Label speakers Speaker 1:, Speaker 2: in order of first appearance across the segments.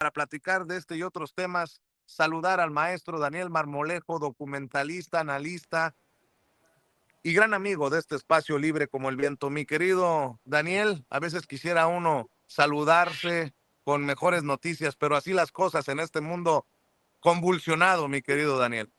Speaker 1: para platicar de este y otros temas, saludar al maestro Daniel Marmolejo, documentalista, analista y gran amigo de este espacio libre como el viento. Mi querido Daniel, a veces quisiera uno saludarse con mejores noticias, pero así las cosas en este mundo convulsionado, mi querido Daniel.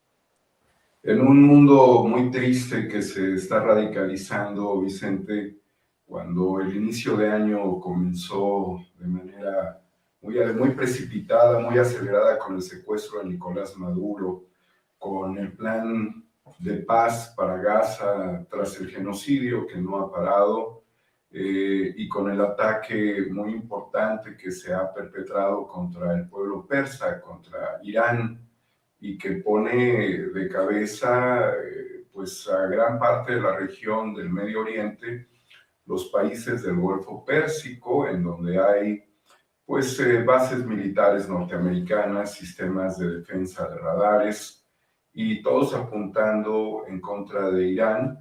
Speaker 2: En un mundo muy triste que se está radicalizando, Vicente, cuando el inicio de año comenzó de manera muy precipitada, muy acelerada con el secuestro de Nicolás Maduro, con el plan de paz para Gaza tras el genocidio que no ha parado, y con el ataque muy importante que se ha perpetrado contra el pueblo persa, contra Irán, y que pone de cabeza pues a gran parte de la región del Medio Oriente, los países del Golfo Pérsico, en donde hay pues bases militares norteamericanas, sistemas de defensa de radares, y todos apuntando en contra de Irán.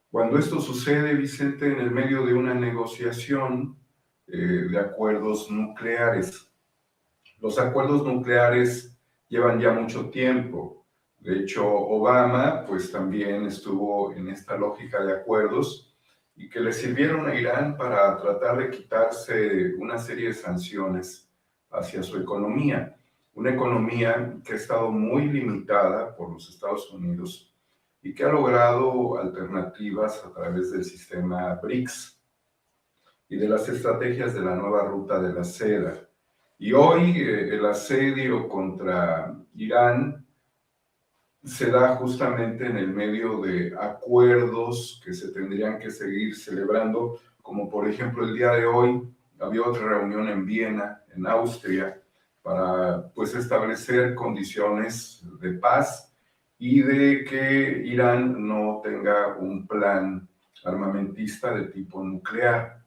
Speaker 2: Cuando esto sucede, Vicente, en el medio de una negociación de acuerdos nucleares. Los acuerdos nucleares llevan ya mucho tiempo. De hecho, Obama pues también estuvo en esta lógica de acuerdos y que le sirvieron a Irán para tratar de quitarse una serie de sanciones hacia su economía. Una economía que ha estado muy limitada por los Estados Unidos y que ha logrado alternativas a través del sistema BRICS y de las estrategias de la nueva ruta de la seda. Y hoy el asedio contra Irán se da justamente en el medio de acuerdos que se tendrían que seguir celebrando, como por ejemplo el día de hoy había otra reunión en Viena, en Austria, para pues establecer condiciones de paz y de que Irán no tenga un plan armamentista de tipo nuclear.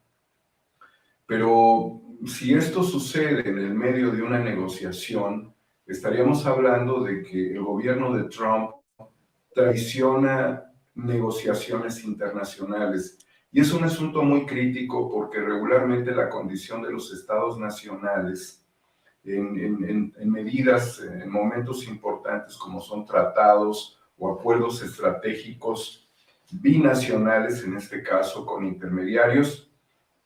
Speaker 2: Pero si esto sucede en el medio de una negociación, estaríamos hablando de que el gobierno de Trump traiciona negociaciones internacionales. Y es un asunto muy crítico porque regularmente la condición de los estados nacionales en medidas, en momentos importantes como son tratados o acuerdos estratégicos binacionales, en este caso con intermediarios,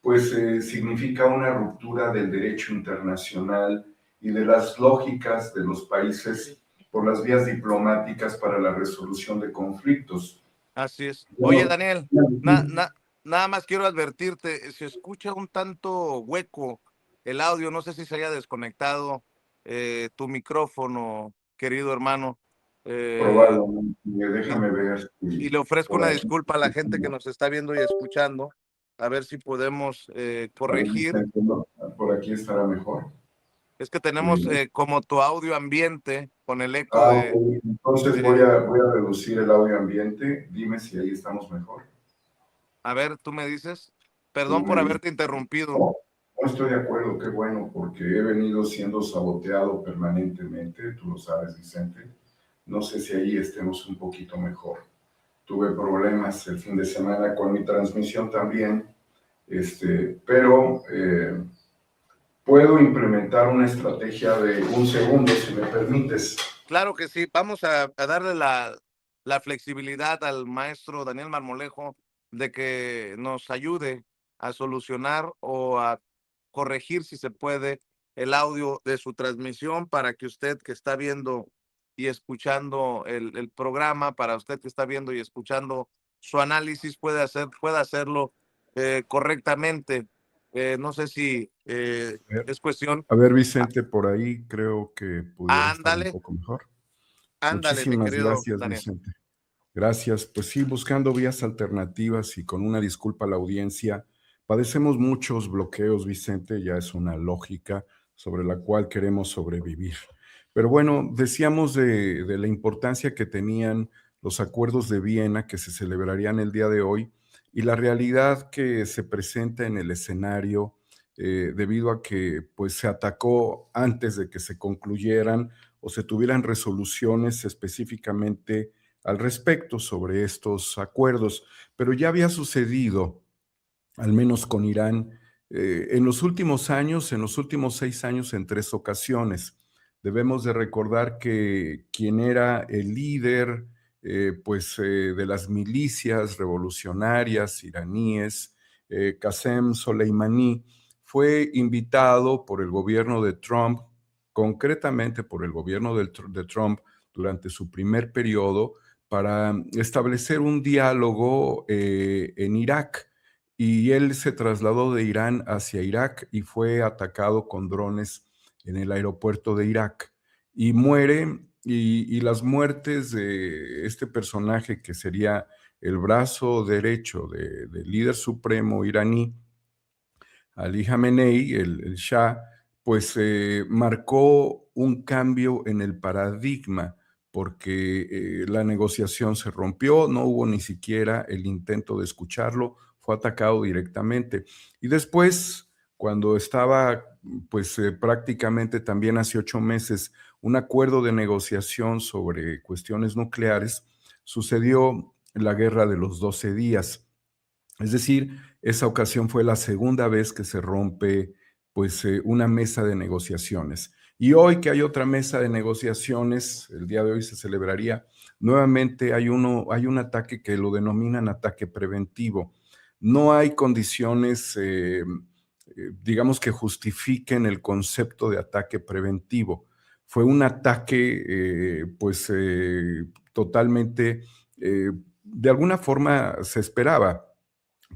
Speaker 2: pues significa una ruptura del derecho internacional y de las lógicas de los países por las vías diplomáticas para la resolución de conflictos.
Speaker 1: Así es. Oye,
Speaker 2: Bueno,
Speaker 1: Daniel, nada más quiero advertirte, se escucha un tanto hueco el audio, no sé si se haya desconectado tu micrófono, querido hermano, eh,
Speaker 2: probablemente,
Speaker 1: y,
Speaker 2: déjame ver
Speaker 1: y
Speaker 2: si
Speaker 1: le ofrezco
Speaker 2: por
Speaker 1: una
Speaker 2: aquí,
Speaker 1: disculpa a la gente que nos está viendo y escuchando, a ver si podemos
Speaker 2: a ver,
Speaker 1: corregir.
Speaker 2: por aquí estará mejor.
Speaker 1: Es que tenemos
Speaker 2: Eh,
Speaker 1: como tu audio ambiente con el eco
Speaker 2: ok. Entonces
Speaker 1: de,
Speaker 2: voy a reducir el audio ambiente. Dime si ahí estamos mejor.
Speaker 1: a ver, tú me dices,
Speaker 2: Tú
Speaker 1: perdón por
Speaker 2: me dices.
Speaker 1: haberte interrumpido.
Speaker 2: No, no estoy de acuerdo, qué bueno, porque he venido siendo saboteado permanentemente, tú lo sabes, Vicente. No sé si ahí estemos un poquito mejor. Tuve problemas el fin de semana con mi transmisión también, pero puedo implementar una estrategia de un segundo, si me permites.
Speaker 1: Claro que sí, vamos a darle la flexibilidad al maestro Daniel Marmolejo de que nos ayude a solucionar o a corregir, si se puede, el audio de su transmisión para que usted que está viendo y escuchando el programa, para usted que está viendo y escuchando su análisis, pueda hacerlo correctamente. No sé si es cuestión.
Speaker 3: A ver, Vicente, por ahí creo que pudiera estar un
Speaker 1: Ándale,
Speaker 3: poco mejor.
Speaker 1: ándale, mi
Speaker 3: Muchísimas
Speaker 1: querido
Speaker 3: gracias,
Speaker 1: Daniel.
Speaker 3: Vicente. Gracias. Pues sí, buscando vías alternativas y con una disculpa a la audiencia, padecemos muchos bloqueos, Vicente, ya es una lógica sobre la cual queremos sobrevivir. Pero bueno, decíamos de la importancia que tenían los acuerdos de Viena que se celebrarían el día de hoy y la realidad que se presenta en el escenario debido a que pues se atacó antes de que se concluyeran o se tuvieran resoluciones específicamente al respecto sobre estos acuerdos, pero ya había sucedido, al menos con Irán, en los últimos años, en los últimos 6 años, en 3 ocasiones. Debemos de recordar que quien era el líder, de las milicias revolucionarias iraníes, Qasem Soleimani, fue invitado por el gobierno de Trump, concretamente por el gobierno de Trump, durante su primer periodo, para establecer un diálogo en Irak. Y él se trasladó de Irán hacia Irak y fue atacado con drones en el aeropuerto de Irak. Y muere, y las muertes de este personaje que sería el brazo derecho del líder supremo iraní, Ali Khamenei, el Shah, pues marcó un cambio en el paradigma, porque la negociación se rompió, no hubo ni siquiera el intento de escucharlo, fue atacado directamente. Y después, cuando estaba, prácticamente también hace 8 meses, un acuerdo de negociación sobre cuestiones nucleares, sucedió la guerra de los 12 días. Es decir, esa ocasión fue la segunda vez que se rompe una mesa de negociaciones. Y hoy que hay otra mesa de negociaciones, el día de hoy se celebraría, nuevamente hay un ataque que lo denominan ataque preventivo. No hay condiciones, digamos, que justifiquen el concepto de ataque preventivo. Fue un ataque, totalmente, de alguna forma se esperaba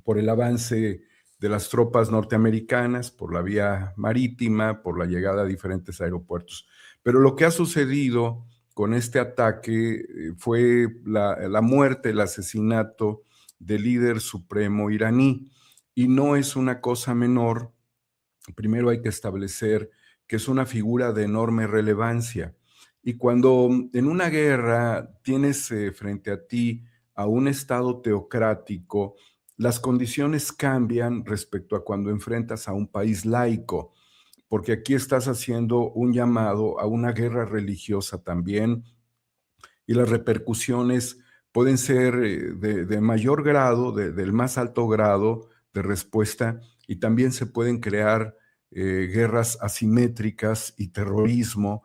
Speaker 3: por el avance de las tropas norteamericanas, por la vía marítima, por la llegada a diferentes aeropuertos. Pero lo que ha sucedido con este ataque fue la muerte, el asesinato del líder supremo iraní. Y no es una cosa menor. Primero hay que establecer que es una figura de enorme relevancia. Y cuando en una guerra tienes frente a ti a un Estado teocrático, las condiciones cambian respecto a cuando enfrentas a un país laico, porque aquí estás haciendo un llamado a una guerra religiosa también, y las repercusiones pueden ser de mayor grado, del más alto grado de respuesta, y también se pueden crear guerras asimétricas y terrorismo,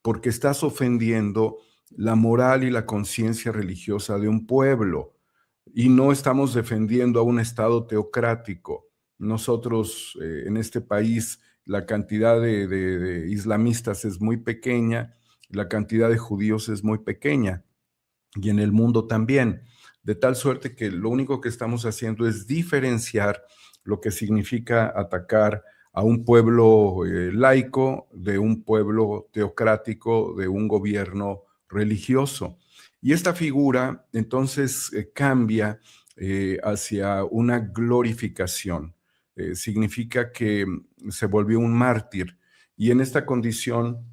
Speaker 3: porque estás ofendiendo la moral y la conciencia religiosa de un pueblo, y no estamos defendiendo a un Estado teocrático. Nosotros en este país la cantidad de islamistas es muy pequeña, la cantidad de judíos es muy pequeña, y en el mundo también, de tal suerte que lo único que estamos haciendo es diferenciar lo que significa atacar a un pueblo laico de un pueblo teocrático, de un gobierno religioso. Y esta figura entonces cambia hacia una glorificación. Significa que se volvió un mártir, y en esta condición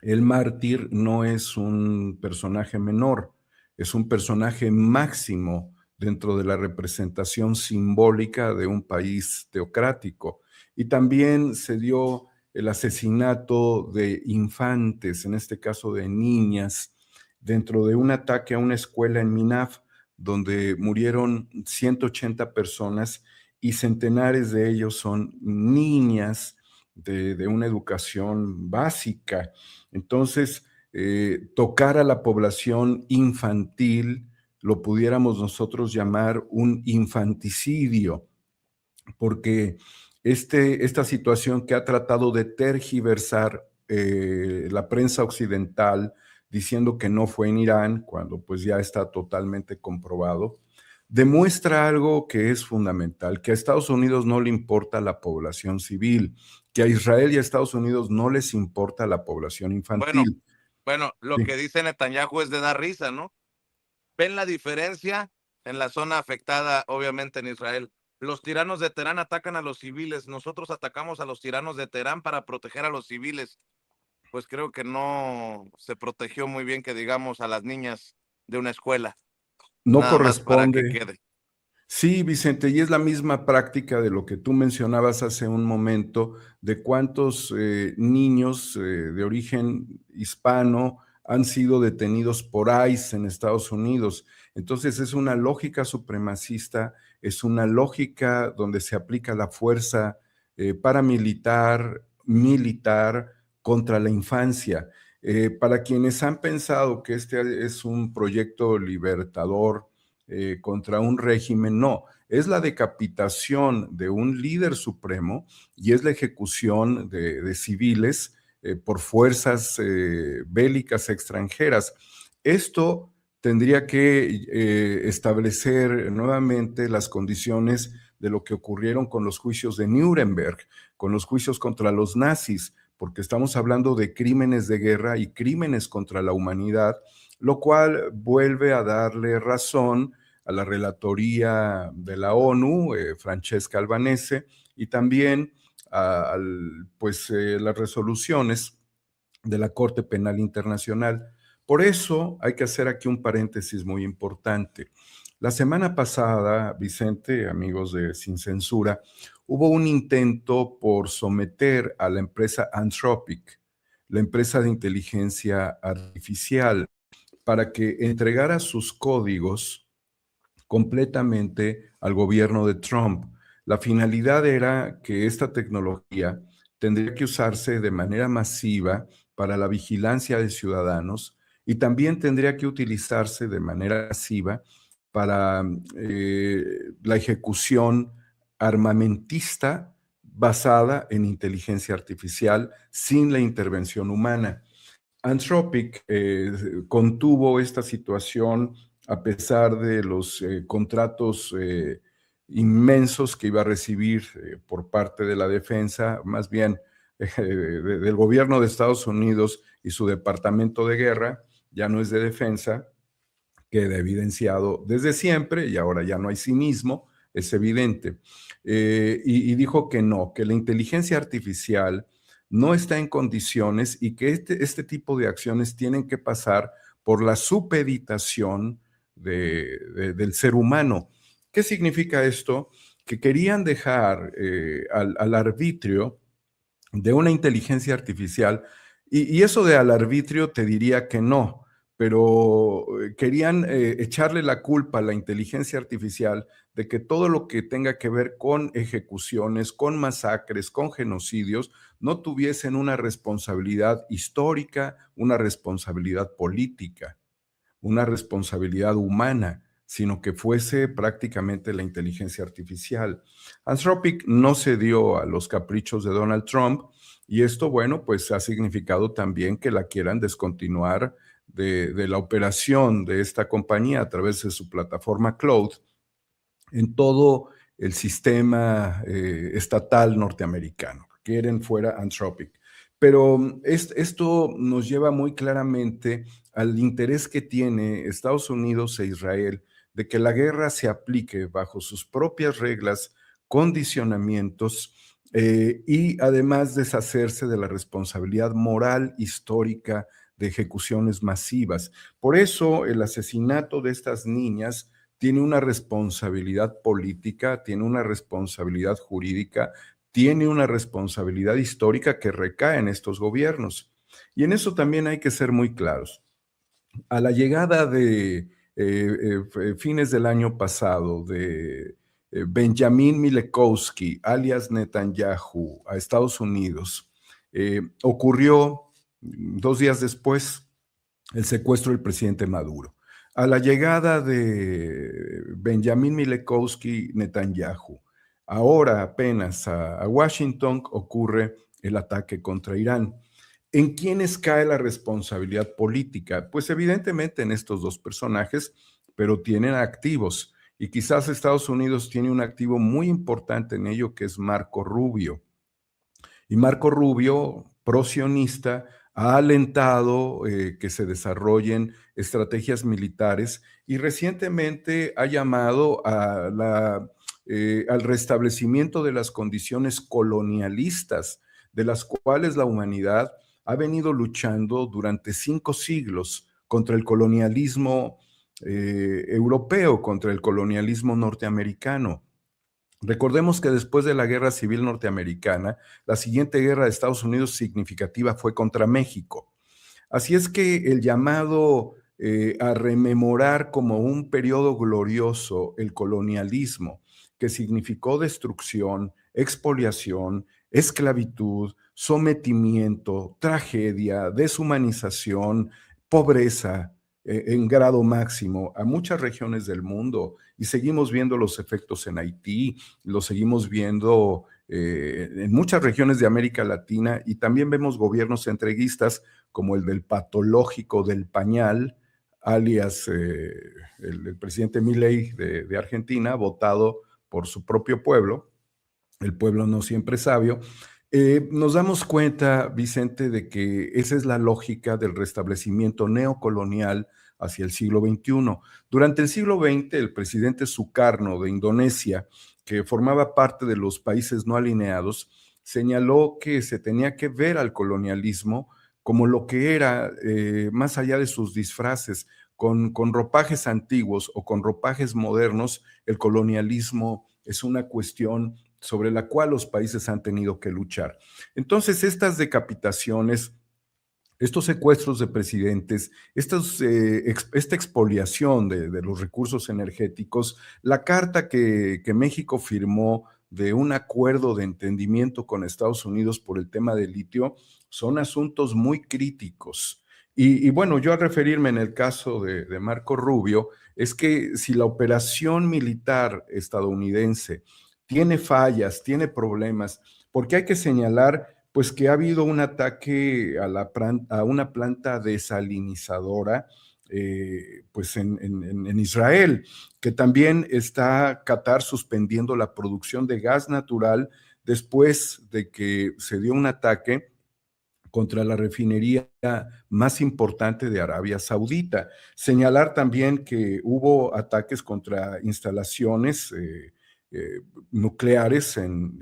Speaker 3: el mártir no es un personaje menor, es un personaje máximo dentro de la representación simbólica de un país teocrático. Y también se dio el asesinato de infantes, en este caso de niñas, dentro de un ataque a una escuela en Minaf, donde murieron 180 personas y centenares de ellos son niñas de una educación básica. Entonces, tocar a la población infantil lo pudiéramos nosotros llamar un infanticidio, porque esta situación que ha tratado de tergiversar la prensa occidental, diciendo que no fue en Irán, cuando pues ya está totalmente comprobado, demuestra algo que es fundamental, que a Estados Unidos no le importa la población civil, que a Israel y a Estados Unidos no les importa la población
Speaker 1: Bueno,
Speaker 3: infantil.
Speaker 1: bueno, lo
Speaker 3: Sí.
Speaker 1: que dice Netanyahu es de dar risa, ¿no? ¿Ven la diferencia en la zona afectada, obviamente en Israel? Los tiranos de Teherán atacan a los civiles, nosotros atacamos a los tiranos de Teherán para proteger a los civiles. Pues creo que no se protegió muy bien, que digamos, a las niñas de una escuela,
Speaker 3: No
Speaker 1: nada más para que
Speaker 3: corresponde.
Speaker 1: quede.
Speaker 3: Sí, Vicente, y es la misma práctica de lo que tú mencionabas hace un momento, de cuántos niños de origen hispano han sido detenidos por ICE en Estados Unidos. Entonces es una lógica supremacista, es una lógica donde se aplica la fuerza paramilitar, militar contra la infancia. Para quienes han pensado que este es un proyecto libertador contra un régimen, no, es la decapitación de un líder supremo y es la ejecución de civiles por fuerzas bélicas extranjeras. Esto tendría que establecer nuevamente las condiciones de lo que ocurrieron con los juicios de Nuremberg, con los juicios contra los nazis, porque estamos hablando de crímenes de guerra y crímenes contra la humanidad, lo cual vuelve a darle razón a la relatoría de la ONU, Francesca Albanese, y también a las resoluciones de la Corte Penal Internacional. Por eso hay que hacer aquí un paréntesis muy importante. La semana pasada, Vicente, amigos de Sin Censura, hubo un intento por someter a la empresa Anthropic, la empresa de inteligencia artificial, para que entregara sus códigos completamente al gobierno de Trump. La finalidad era que esta tecnología tendría que usarse de manera masiva para la vigilancia de ciudadanos y también tendría que utilizarse de manera masiva para la ejecución armamentista basada en inteligencia artificial sin la intervención humana. Anthropic contuvo esta situación a pesar de los contratos inmensos que iba a recibir por parte de la defensa, más bien del gobierno de Estados Unidos y su departamento de guerra, ya no es de defensa, queda evidenciado desde siempre y ahora ya no hay cinismo, es evidente. Y dijo que no, que la inteligencia artificial no está en condiciones y que este tipo de acciones tienen que pasar por la supeditación del ser humano. ¿Qué significa esto? Que querían dejar al arbitrio de una inteligencia artificial, y eso de al arbitrio te diría que no, pero querían echarle la culpa a la inteligencia artificial de que todo lo que tenga que ver con ejecuciones, con masacres, con genocidios, no tuviesen una responsabilidad histórica, una responsabilidad política, una responsabilidad humana, sino que fuese prácticamente la inteligencia artificial. Anthropic no cedió a los caprichos de Donald Trump y esto, bueno, pues ha significado también que la quieran descontinuar de la operación de esta compañía a través de su plataforma cloud en todo el sistema estatal norteamericano. Quieren fuera Anthropic. Pero esto nos lleva muy claramente al interés que tiene Estados Unidos e Israel de que la guerra se aplique bajo sus propias reglas, condicionamientos y además deshacerse de la responsabilidad moral histórica de ejecuciones masivas. Por eso el asesinato de estas niñas tiene una responsabilidad política, tiene una responsabilidad jurídica, tiene una responsabilidad histórica que recae en estos gobiernos. Y en eso también hay que ser muy claros. A la llegada de fines del año pasado de Benjamin Milekowski, alias Netanyahu, a Estados Unidos, ocurrió 2 días después el secuestro del presidente Maduro. A la llegada de Benjamin Milekowski Netanyahu, ahora apenas a Washington ocurre el ataque contra Irán. ¿En quiénes cae la responsabilidad política? Pues evidentemente en estos dos personajes, pero tienen activos. Y quizás Estados Unidos tiene un activo muy importante en ello, que es Marco Rubio. Y Marco Rubio, prosionista, ha alentado que se desarrollen estrategias militares y recientemente ha llamado al restablecimiento de las condiciones colonialistas de las cuales la humanidad ha venido luchando durante 5 siglos contra el colonialismo europeo, contra el colonialismo norteamericano. Recordemos que después de la Guerra Civil Norteamericana, la siguiente guerra de Estados Unidos significativa fue contra México. Así es que el llamado a rememorar como un periodo glorioso el colonialismo, que significó destrucción, expoliación, esclavitud, sometimiento, tragedia, deshumanización, pobreza en grado máximo a muchas regiones del mundo, y seguimos viendo los efectos en Haití, lo seguimos viendo en muchas regiones de América Latina, y también vemos gobiernos entreguistas como el del patológico del pañal, alias el presidente Milei de Argentina, votado por su propio pueblo. El pueblo no siempre es sabio. Nos damos cuenta, Vicente, de que esa es la lógica del restablecimiento neocolonial hacia el siglo XXI. Durante el siglo XX, el presidente Sukarno de Indonesia, que formaba parte de los países no alineados, señaló que se tenía que ver al colonialismo como lo que era, más allá de sus disfraces, con ropajes antiguos o con ropajes modernos. El colonialismo es una cuestión sobre la cual los países han tenido que luchar. Entonces, estas decapitaciones, estos secuestros de presidentes, esta expoliación de los recursos energéticos, la carta que México firmó de un acuerdo de entendimiento con Estados Unidos por el tema del litio, son asuntos muy críticos. Y bueno, yo al referirme en el caso de Marco Rubio, es que si la operación militar estadounidense tiene fallas, tiene problemas, porque hay que señalar pues que ha habido un ataque a una planta desalinizadora pues en Israel, que también está Qatar suspendiendo la producción de gas natural después de que se dio un ataque contra la refinería más importante de Arabia Saudita. Señalar también que hubo ataques contra instalaciones nucleares en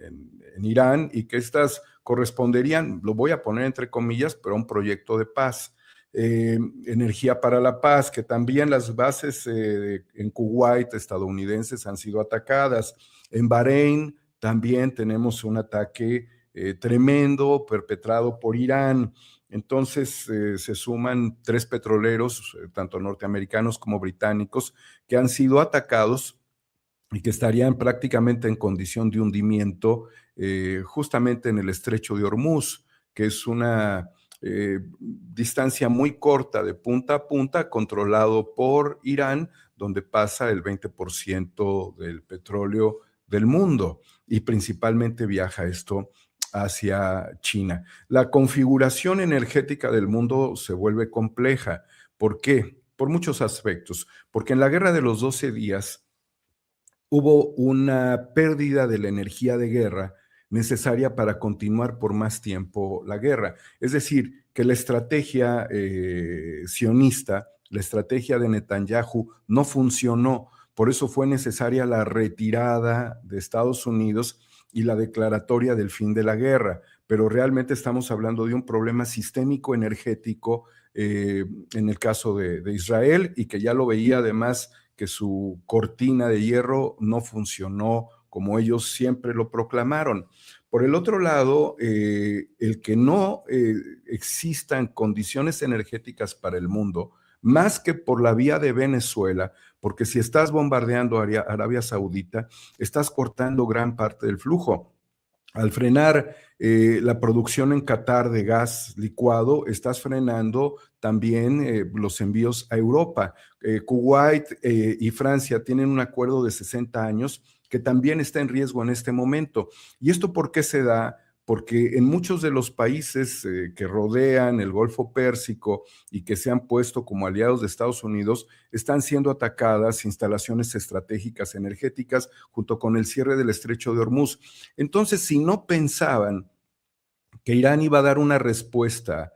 Speaker 3: Irán, y que estas corresponderían, lo voy a poner entre comillas, pero a un proyecto de paz. Energía para la Paz, que también las bases en Kuwait estadounidenses han sido atacadas. En Bahrein también tenemos un ataque tremendo perpetrado por Irán. Entonces se suman 3 petroleros, tanto norteamericanos como británicos, que han sido atacados y que estarían prácticamente en condición de hundimiento justamente en el estrecho de Hormuz, que es una distancia muy corta de punta a punta, controlado por Irán, donde pasa el 20% del petróleo del mundo, y principalmente viaja esto hacia China. La configuración energética del mundo se vuelve compleja. ¿Por qué? Por muchos aspectos. Porque en la Guerra de los 12 días hubo una pérdida de la energía de guerra necesaria para continuar por más tiempo la guerra. Es decir, que la estrategia sionista, la estrategia de Netanyahu no funcionó. Por eso fue necesaria la retirada de Estados Unidos y la declaratoria del fin de la guerra. Pero realmente estamos hablando de un problema sistémico energético en el caso de Israel, y que ya lo veía además que su cortina de hierro no funcionó como ellos siempre lo proclamaron. Por el otro lado, el que no existan condiciones energéticas para el mundo, más que por la vía de Venezuela, porque si estás bombardeando Arabia Saudita, estás cortando gran parte del flujo. Al frenar la producción en Qatar de gas licuado, estás frenando también los envíos a Europa. Kuwait y Francia tienen un acuerdo de 60 años que también está en riesgo en este momento. ¿Y esto por qué se da? Porque en muchos de los países que rodean el Golfo Pérsico y que se han puesto como aliados de Estados Unidos, están siendo atacadas instalaciones estratégicas energéticas junto con el cierre del estrecho de Hormuz. Entonces, si no pensaban que Irán iba a dar una respuesta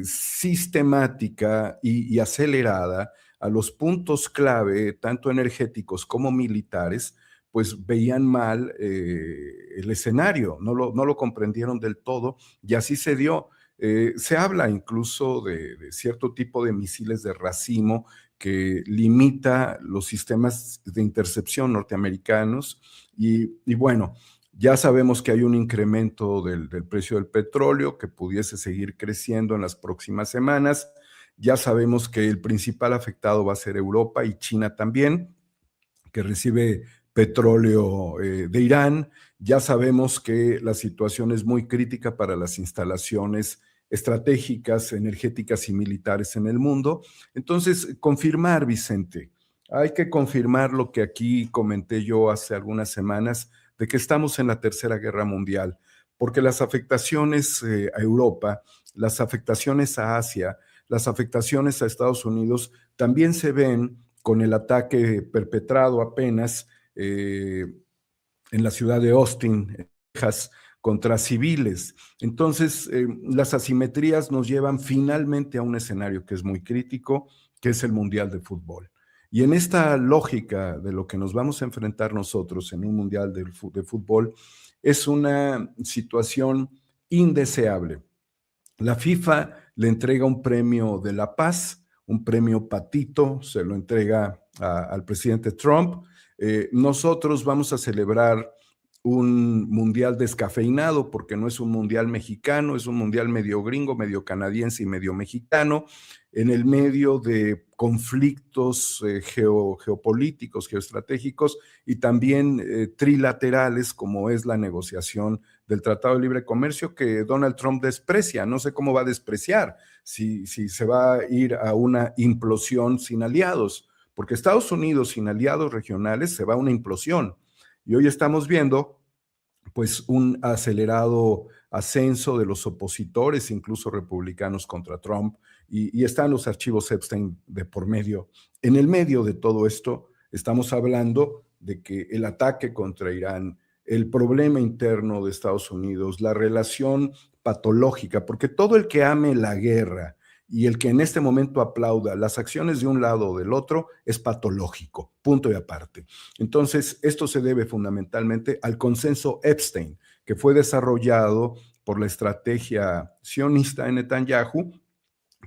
Speaker 3: sistemática y acelerada a los puntos clave, tanto energéticos como militares, pues veían mal el escenario, no lo comprendieron del todo, y así se dio. Se habla incluso de cierto tipo de misiles de racimo que limita los sistemas de intercepción norteamericanos, y bueno, ya sabemos que hay un incremento del precio del petróleo que pudiese seguir creciendo en las próximas semanas. Ya sabemos que el principal afectado va a ser Europa y China también, que recibe petróleo de Irán. Ya sabemos que la situación es muy crítica para las instalaciones estratégicas, energéticas y militares en el mundo. Entonces, confirmar, Vicente, hay que confirmar lo que aquí comenté yo hace algunas semanas, de que estamos en la Tercera Guerra Mundial, porque las afectaciones a Europa, las afectaciones a Asia, las afectaciones a Estados Unidos también se ven con el ataque perpetrado apenas en la ciudad de Austin, Texas, contra civiles. Entonces, las asimetrías nos llevan finalmente a un escenario que es muy crítico, que es el Mundial de Fútbol. Y en esta lógica de lo que nos vamos a enfrentar nosotros en un Mundial de Fútbol, es una situación indeseable. La FIFA le entrega un premio de la paz, un premio patito, se lo entrega al presidente Trump. Nosotros vamos a celebrar un mundial descafeinado, porque no es un mundial mexicano, es un mundial medio gringo, medio canadiense y medio mexicano, en el medio de conflictos geopolíticos, geoestratégicos y también trilaterales, como es la negociación del Tratado de Libre Comercio, que Donald Trump desprecia. No sé cómo va a despreciar si se va a ir a una implosión sin aliados, porque Estados Unidos sin aliados regionales se va a una implosión. Y hoy estamos viendo pues un acelerado ascenso de los opositores, incluso republicanos, contra Trump, y están los archivos Epstein de por medio. En el medio de todo esto estamos hablando de que el ataque contra Irán, el problema interno de Estados Unidos, la relación patológica, porque todo el que ame la guerra y el que en este momento aplauda las acciones de un lado o del otro es patológico, punto y aparte. Entonces, esto se debe fundamentalmente al consenso Epstein, que fue desarrollado por la estrategia sionista de Netanyahu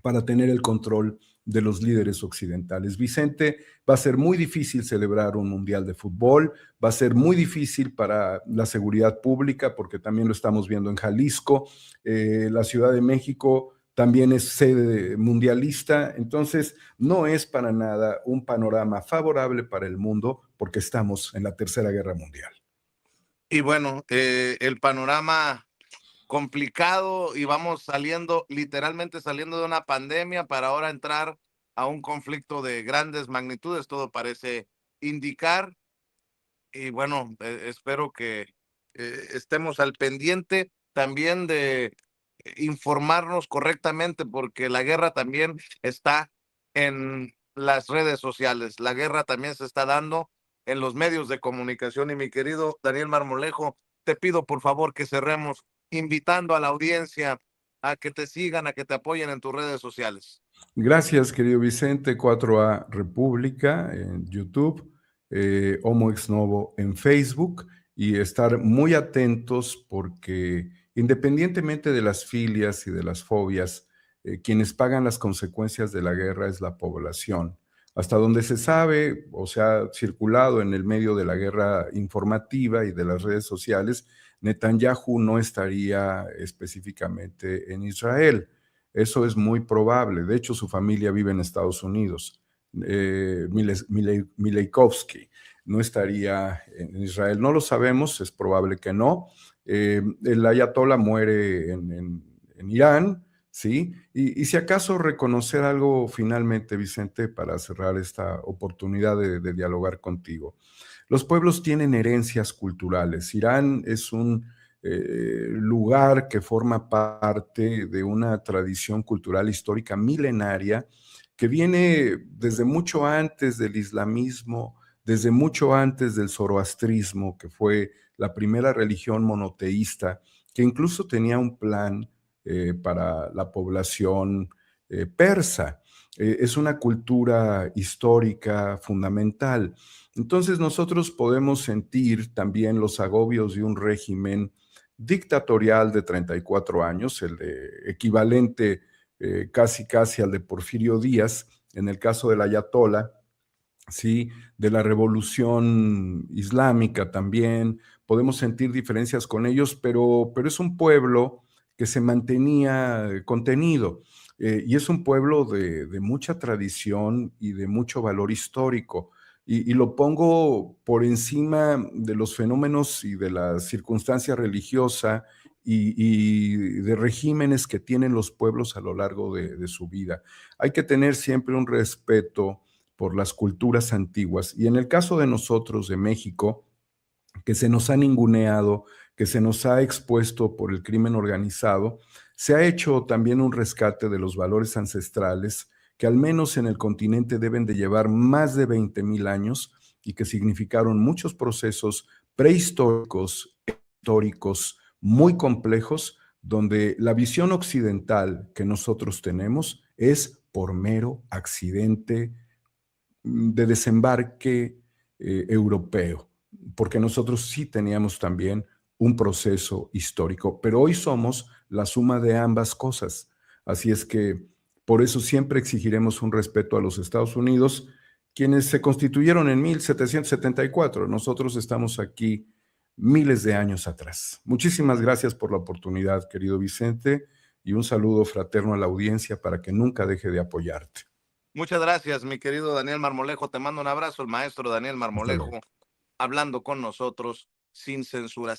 Speaker 3: para tener el control de los líderes occidentales. Vicente, va a ser muy difícil celebrar un mundial de fútbol, va a ser muy difícil para la seguridad pública, porque también lo estamos viendo en Jalisco, la Ciudad de México también es sede mundialista, entonces no es para nada un panorama favorable para el mundo, porque estamos en la Tercera Guerra Mundial.
Speaker 1: Y bueno, el panorama complicado, y vamos literalmente saliendo de una pandemia para ahora entrar a un conflicto de grandes magnitudes, todo parece indicar. Y bueno, espero que estemos al pendiente también de informarnos correctamente, porque la guerra también está en las redes sociales, la guerra también se está dando en los medios de comunicación. Y mi querido Daniel Marmolejo, te pido por favor que cerremos invitando a la audiencia a que te sigan, a que te apoyen en tus redes sociales.
Speaker 3: Gracias, querido Vicente. 4A República en YouTube, Homo Ex Novo en Facebook, y estar muy atentos porque independientemente de las filias y de las fobias, quienes pagan las consecuencias de la guerra es la población. Hasta donde se sabe, o sea, ha circulado en el medio de la guerra informativa y de las redes sociales, Netanyahu no estaría específicamente en Israel. Eso es muy probable. De hecho, su familia vive en Estados Unidos. Mileikovsky no estaría en Israel. No lo sabemos, es probable que no. El ayatollah muere en Irán, ¿sí? Y si acaso reconocer algo finalmente, Vicente, para cerrar esta oportunidad de dialogar contigo. Los pueblos tienen herencias culturales. Irán es un lugar que forma parte de una tradición cultural histórica milenaria que viene desde mucho antes del islamismo, desde mucho antes del zoroastrismo, que fue la primera religión monoteísta, que incluso tenía un plan para la población persa. Es una cultura histórica fundamental. Entonces nosotros podemos sentir también los agobios de un régimen dictatorial de 34 años, el de equivalente casi al de Porfirio Díaz, en el caso del ayatollah, ¿sí? De la revolución islámica también, podemos sentir diferencias con ellos, pero es un pueblo que se mantenía contenido, y es un pueblo de mucha tradición y de mucho valor histórico. y lo pongo por encima de los fenómenos y de la circunstancia religiosa y de regímenes que tienen los pueblos a lo largo de su vida. Hay que tener siempre un respeto por las culturas antiguas. Y en el caso de nosotros, de México, que se nos ha ninguneado, que se nos ha expuesto por el crimen organizado, se ha hecho también un rescate de los valores ancestrales que al menos en el continente deben de llevar más de 20,000 años y que significaron muchos procesos prehistóricos, históricos, muy complejos, donde la visión occidental que nosotros tenemos es por mero accidente de desembarque europeo, porque nosotros sí teníamos también un proceso histórico, pero hoy somos la suma de ambas cosas. Así es que por eso siempre exigiremos un respeto a los Estados Unidos, quienes se constituyeron en 1774. Nosotros estamos aquí miles de años atrás. Muchísimas gracias por la oportunidad, querido Vicente, y un saludo fraterno a la audiencia para que nunca deje de apoyarte.
Speaker 1: Muchas gracias, mi querido Daniel Marmolejo. Te mando un abrazo, el maestro Daniel
Speaker 3: Hasta luego.
Speaker 1: Marmolejo, hablando con nosotros sin censura.